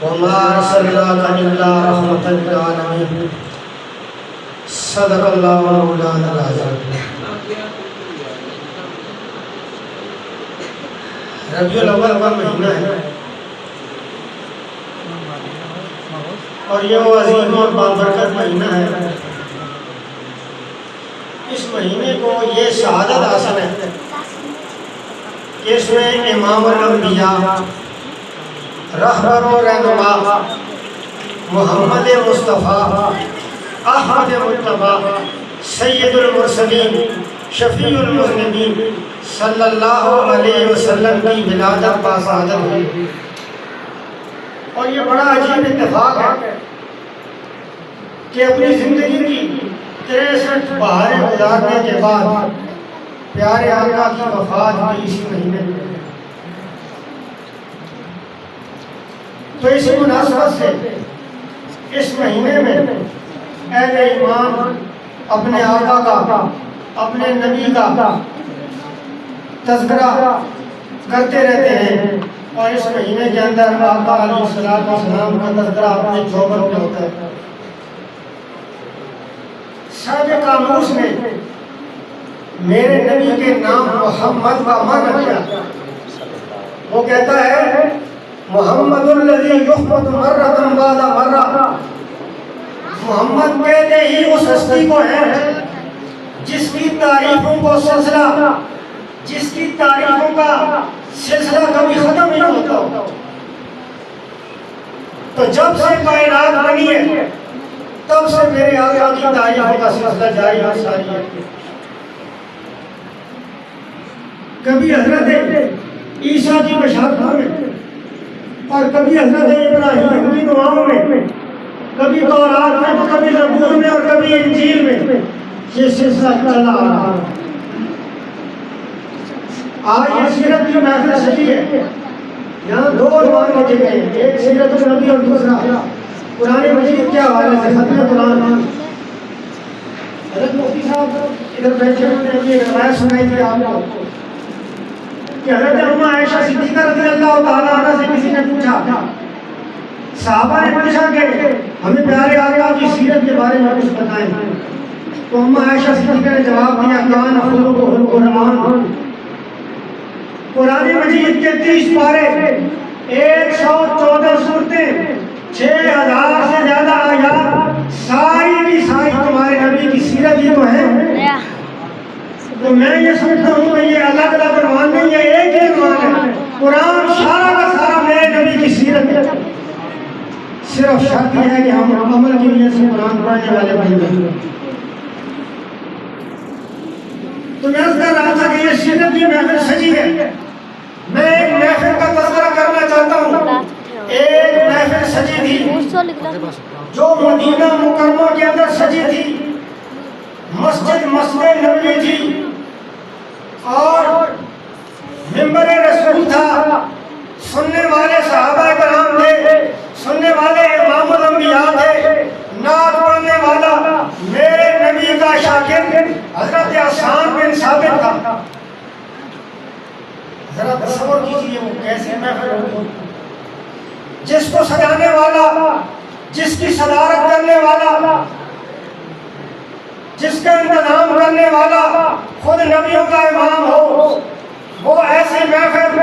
وما أرسلناك إلا رحمة للعالمين صدق اللہ مولانا العظیم۔ ربیع الاول کا مہینہ ہے اور یہ وہ عظیم اور بابرکت مہینہ ہے۔ اس مہینے کو یہ سعادت حاصل ہے کہ اس میں امام الانبیاء، رہبر و رہنما محمد مصطفیٰ احمد مجتبیٰ سید المرسلین شفیع المذنبین صلی اللہ علیہ وسلم کی ولادت با سعادت ہوئی۔ اور یہ بڑا عجیب اتفاق ہے کہ اپنی زندگی کی 63 بہاریں گزارنے کے بعد پیارے آقا کی وفات بھی اسی مہینے میں۔ تو اسی مناسبت سے اس مہینے میں اہل ایمان اپنے آقا کا، اپنے نبی کا تذکرہ کرتے رہتے ہیں، اور اس مہینے کے اندر آقا علیہ السلام کا تذکرہ اپنے چوبر میں ہوتا ہے۔ صاحب قاموس نے میرے نبی کے نام محمد کا معنی کیا؟ وہ کہتا ہے محمد الذی یحمد مرۃ بعد مرہ۔ محمد کہتے ہی اس ہستی کو ہے جس کی تعریفوں کو سلسلہ، جس کی تعریفوں کا سلسلہ کبھی ختم نہیں ہوتا۔ تو جب سے کائنات بنی ہے تب سے میرے آقا کی تعریفوں کا سلسلہ جاری اور ساری ہے۔ کبھی حضرت عیسیٰ کی بشارت میں، اور کبھی حضرت ابراہیم کی دعاؤں میں، کبھی تورات میں، کبھی زبور میں، اور کبھی انجیل میں، یہ سلسلہ چلا آ رہا ہے۔ آج یہ سیرت کی محفل سجی ہے، یہاں دو عنوان لکھے گئے ہیں، ایک سیرت النبی اور دوسرا قرآن مجید کے حوالے سے ختم قرآن۔ حضرت مفتی صاحب ادھر بیٹھے ہوئے ہیں، یہ روایت سنائی تھی آپ کو کہ حضرت اماں عائشہ صدیقہ رضی اللہ تعالیٰ عنہ سے کسی نے پوچھا، صحابہ نے پوچھا کہ ہمیں پیارے آقا کی سیرت کے بارے میں کچھ بتائیں۔ تو اماں عائشہ صدیقہ نے جواب دیا، کان خلق القرآن۔ قرآن مجید کے 30 پارے، 114 سورتیں، 6000 سے زیادہ آیات، ساری کی ساری تمہارے نبی کی سیرت ہی تو ہے۔ تو میں یہ سمجھتا ہوں کہ یہ الگ الگ عنوان نہیں ہے، ایک ہی عنوان ہے۔ قرآن سارا کا سارا میرے نبی کی سیرت ہے۔ صرف شرط یہ ہے کہ ہم عمل کی وجہ سے قرآن پڑھنے والے بن جائیں۔ تو میں اس کا رہا تھا کہ یہ سیرت کی محفل سجی ہے۔ میں ایک محفل کا تذکرہ کرنا چاہتا ہوں۔ ایک محفل سجی تھی جو مدینہ مکرمہ کے اندر سجی تھی، مسجد نبوی تھی، اور منبر رسول تھا، سننے والے صحابہ کرام تھے، سننے والے امام الانبیاء تھے، نعت پڑھنے والا میرے نبی کا شاگرد حضرت حسان بن ثابت تھا۔ ذرا تصور کیجیے وہ کیسی محفل ہوگی، جس کو سجانے والا، جس کی صدارت کرنے والا، جس کا انتظام کرنے والا خود نبیوں کا امام ہو، وہ ایسی محفل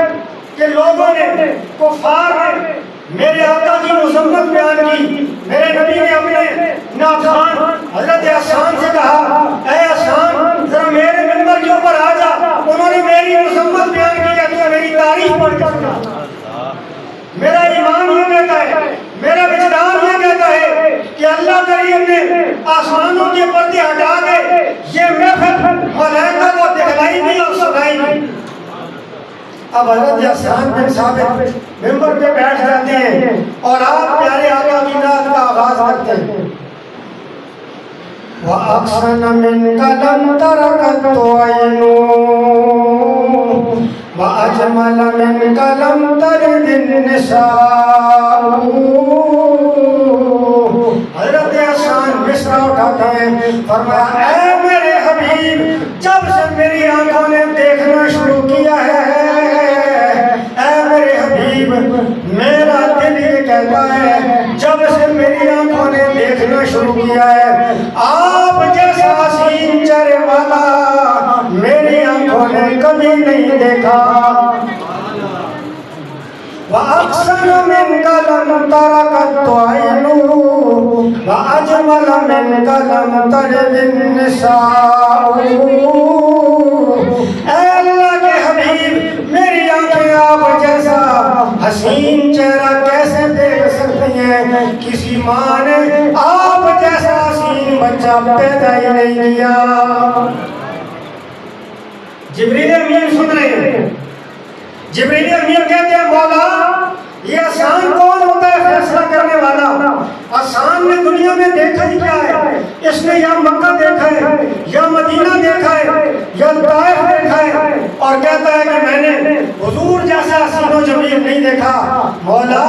کہ لوگوں نے، کفار نے میرے آقا کی مذمت بیان کی۔ میرے نبی نے اپنے ناخوان حضرت حسان سے کہا، اے حسان ذرا میرے منبر کے اوپر آ جا۔ انہوں نے میری مذمت بیان کی کہ تو میری تعریف پڑھ کر سنا۔ میرا ایمان یہ کہتا ہے، میرا وجدان یہ کہتا ہے کہ اللہ کریم نے آسمانوں کے پردے ہٹا کے یہ محفل ملائکہ کو دکھلائی نہیں اور سنائی نہیں۔ اب حضرت حسان بن ثابت منبر پہ بیٹھ جاتے ہیں اور آپ پیارے آقا کی نعت کا آغاز کرتے ہیں۔ وَأَحْسَنَ مِنْكَ لَمْ تَرَ قَطُّ عَيْنٌ وَأَجْمَلَ مِنْكَ لَمْ تَلِدِ النِّسَاءُ۔ حضرت حسان مصرع اٹھاتے ہیں، فرمایا اے میرے حبیب، جب سے میری آنکھوں نے دیکھنا شروع کیا ہے، اے میرے حبیب، میرا دل یہ کہتا ہے جب سے میری آنکھوں نے دیکھنا شروع کیا ہے آپ جیسا حسین چہرے والا میری آنکھوں نے کبھی نہیں دیکھا وَأَحْسَنُ مِنْكَ لَمْ تَرَكَتْ عَيْنُ وَأَجْمَلَ مِنْكَ لَمْ تَلِدِ النِّسَاءُ اے اللہ کے حبیب میری آنکھیں آپ جیسا حسین چہرہ کیسے دیکھ سکتی ہیں کسی ماں نے آپ جیسا حسین بچہ پیدا ہی نہیں کیا جبریل امین سن رہے ہیں جبریل امین کہتے ہیں مولا یہ آسان کون ہوتا ہے فیصلہ کرنے والا آسان نے دنیا میں دیکھا ہی کیا ہے اس نے یا مکہ دیکھا ہے یا مدینہ دیکھا ہے یا طائف دیکھا ہے اور کہتا ہے کہ میں نے حضور جیسا حسین و جمیل نہیں دیکھا مولا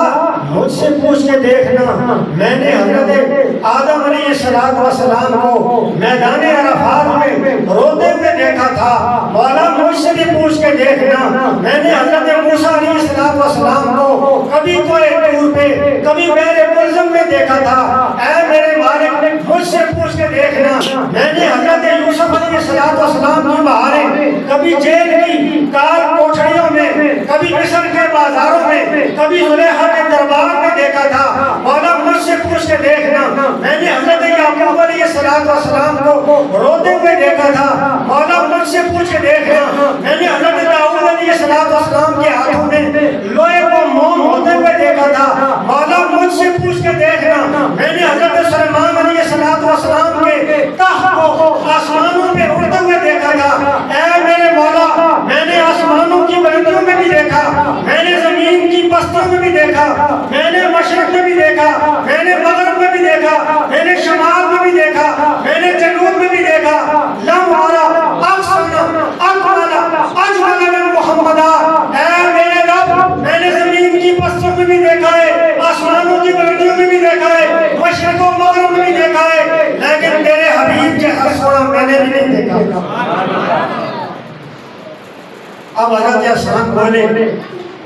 مجھ سے پوچھ کے دیکھنا میں نے حضرت آدم علیہ السلام کو میدان عرفات میں روتے ہوئے دیکھا تھا مولا مجھ سے بھی پوچھ کے دیکھنا میں نے حضرت موسیٰ علیہ السلام کو کبھی کوئی ٹور پہ کبھی میرے ملزم میں دیکھا تھا اے میرے مالک مجھ سے پوچھ کے دیکھنا میں نے حضرت یوسف علیہ السلام کی بہاریں کبھی جیل کی کار کوٹھڑیوں میں کبھی مصر کے بازاروں میں کبھی زلیخا کے دربار میں دیکھا تھا مولا مجھ سے پوچھ کے دیکھنا میں نے حضرت یعقوب علیہ السلام کو روتے ہوئے دیکھا تھا مولا مجھ سے پوچھ کے دیکھنا میں نے حضرت داؤد علیہ السلام کے ہاتھوں میں لوہے کو موم ہوتے ہوئے دیکھا تھا مولا مجھ سے پوچھ کے دیکھنا میں نے حضرت سلیمان علیہ السلام کے تخت کو آسمانوں پہ اڑتے ہوئے دیکھا تھا اے میرے مولا میں نے آسمانوں کی بلندیوں میں بھی دیکھا میں نے زمین کی پستوں میں بھی دیکھا میں نے مشرق میں بھی دیکھا میں نے مغرب میں بھی دیکھا میں نے شمال میں بھی دیکھا میں نے جنوب میں بھی دیکھا لم ارى احسن اجمل من محمد اے میرے رب میں نے زمین کی پستوں میں بھی دیکھا ہے آسمانوں کی بلندیوں میں بھی دیکھا ہے مشرق و مغرب میں بھی دیکھا ہے لیکن تیرے حبیب جیسا سونا میں نے بھی نہیں دیکھا اب حضرت احسان بولے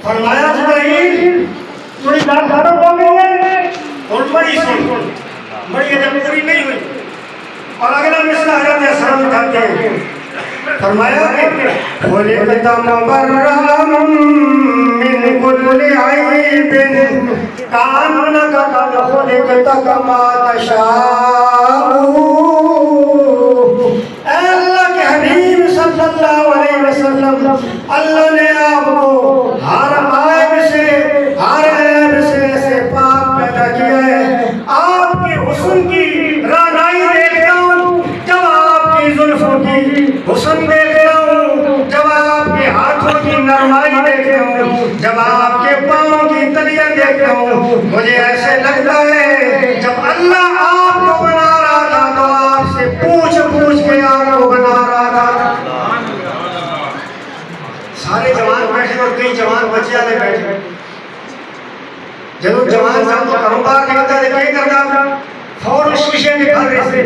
فرمایا جبرائیل تھوڑی بات ختم ہو گئی ہے اور بڑی سن بڑی ادب پوری نہیں ہوئی اور اگلا مسئلہ حضرت احسان اٹھاتے ہیں فرمایا کہ خلقت مبرأ من كل عیب کأنک قد خلقت کما تشاء اے اللہ کے حبیب صلی اللہ علیہ وسلم اللہ نے آپ کو ہر عیب سے ہر عیب سے ایسے پاک پیدا کیا ہے آپ کے حسن کی رانائی دیکھتا ہوں جب آپ کی زلفوں کی حسن دیکھتا ہوں جب آپ کے ہاتھوں کی نرمائی دیکھتا ہوں جب آپ کے پاؤں کی تلیاں دیکھتا ہوں مجھے ایسے لگتا ہے جب اللہ آپ کو بنا رہا تھا تو آپ سے پوچھ کے آپ کو بنا رہا تھا سارے جوان بیٹھے اور کئی جوان بچے والے بیٹھے جب جوان صاحب تو کاروبار نکلتا ہے کیا کرتا فوراً شیشے کے گھر رہے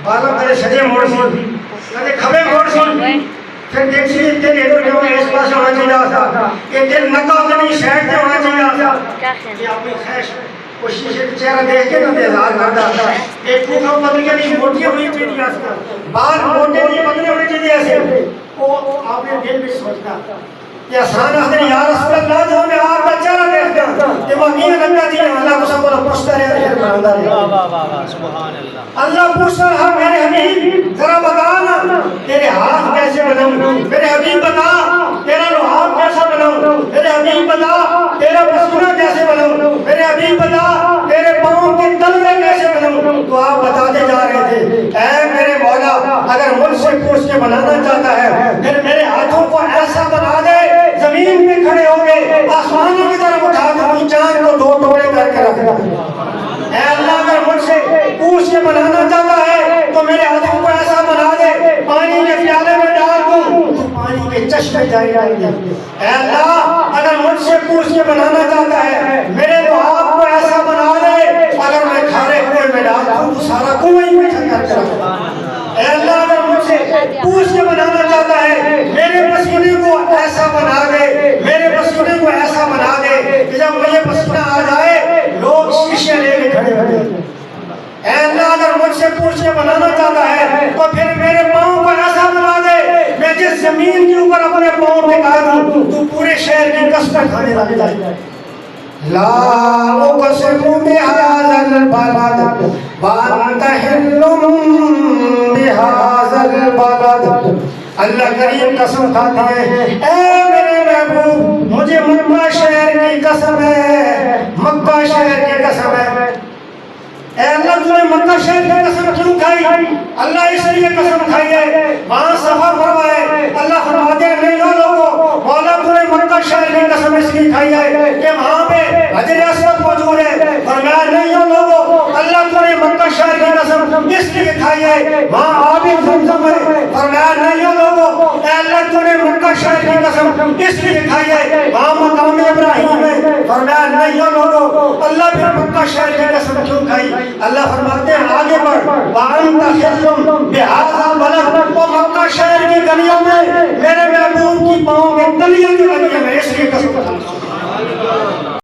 بالوں کرے سجے موڑ سی کہتے کھبے موڑ سی پھر دیکھ سی تیرے ادھر جو ہے اس پاس ہونا چاہیے تھا کہ دل نکا اتنی شہر سے ہونا چاہیے تھا یہ اپنی خیش وہ شیشے کے چہرہ دیکھ کے نہ اظہار کرتا تھا ایک پوکھا پتلی کے لیے موٹی ہونی چاہیے تھا بال موٹے نہیں پتلے ہونے چاہیے ایسے وہ آپ نے دل میں سوچتا یہ آسان حضر یا رسول اللہ جو میں آپ کا چہرہ دیکھتا کہ وہ نہیں لگتا جی اللہ کو سب کو پوچھتا رہے اللہ پوچھتا رہا میرے حبیب ذرا بتانا تیرے ہاتھ کیسے بناؤں میرے حبیب بتا تیرا لحاف کیسا بناؤں میرے حبیب بتا تیرا پسینہ کیسے بناؤں میرے حبیب بتا تیرے پاؤں کی تلویں کیسے بناؤں تو آپ بتاتے جا رہے تھے اے میرے مولا اگر مجھ سے پوچھ کے بنانا چاہتا ہے پھر میرے ہاتھوں کو ایسا بنا دے زمین میں کھڑے ہو گئے آسمانوں کی طرف اٹھا کر چاند کو دو ٹکڑے کر کے رکھ دے اے اللہ اگر مجھ سے پوچھ کے بنانا چاہتا ہے تو میرے ہاتھوں کو ایسا بنا دے پانی کے پیالے میں ڈال دوں تو پانی کے چشمے جاری آئیں گے اے اللہ اگر مجھ سے پوچھ کے بنانا چاہتا ہے میرے لحاف کو ایسا بنا دے اگر میں کھارے ہوئے میں ڈال دوں تو سارا کنویں میں ٹھنڈا کر دے اے اللہ اگر مجھ سے پوچھ کے بنانا چاہتا ہے میرے پسینے کو ایسا بنا دے میرے پسینے کو ایسا بنا دے کہ جب مجھے پسینہ آ جائے قسم کھانے لگ جائے. لا اقسم بهذا البلد وانت حل بهذا البلد. اللہ کریم قسم کھاتے ہیں اے میرے محبوب مجھے مکہ شہر کی قسم ہے, مکہ شہر کی قسم ہے. اے اللہ تو نے مکہ شہر کی قسم کیوں کھائی؟ اللہ اس لیے قسم کھائی ہے وہاں سفر فرمائے. اللہ فرماتے ہیں نہیں ہو لوگوں, مولا تو نے مکہ شہر کی قسم اس لیے کھائی ہے کہ وہاں پہ حجر اسود موجود ہے. فرمایا نہیں ہو لوگوں, اللہ تو نے مکہ شہر کی قسم اس لیے کھائی ہے وہاں آب زمزم ہے. فرمایا نہیں ہو لوگوں, اے اللہ تو نے مکہ شہر کی قسم اس لیے کھائی ہے وہاں مقام ابراہیم ہے. فرمایا نہیں ہو لوگوں, اللہ پھر مکہ شہر کی قسم کیوں کھائی؟ اللہ فرماتے ہیں آگے بڑھ وَأَنْتَ حِلٌّ بِهَذَا الْبَلَدِ. وہ مکہ شہر کی گلیوں میں میرے محبوب کی پاؤں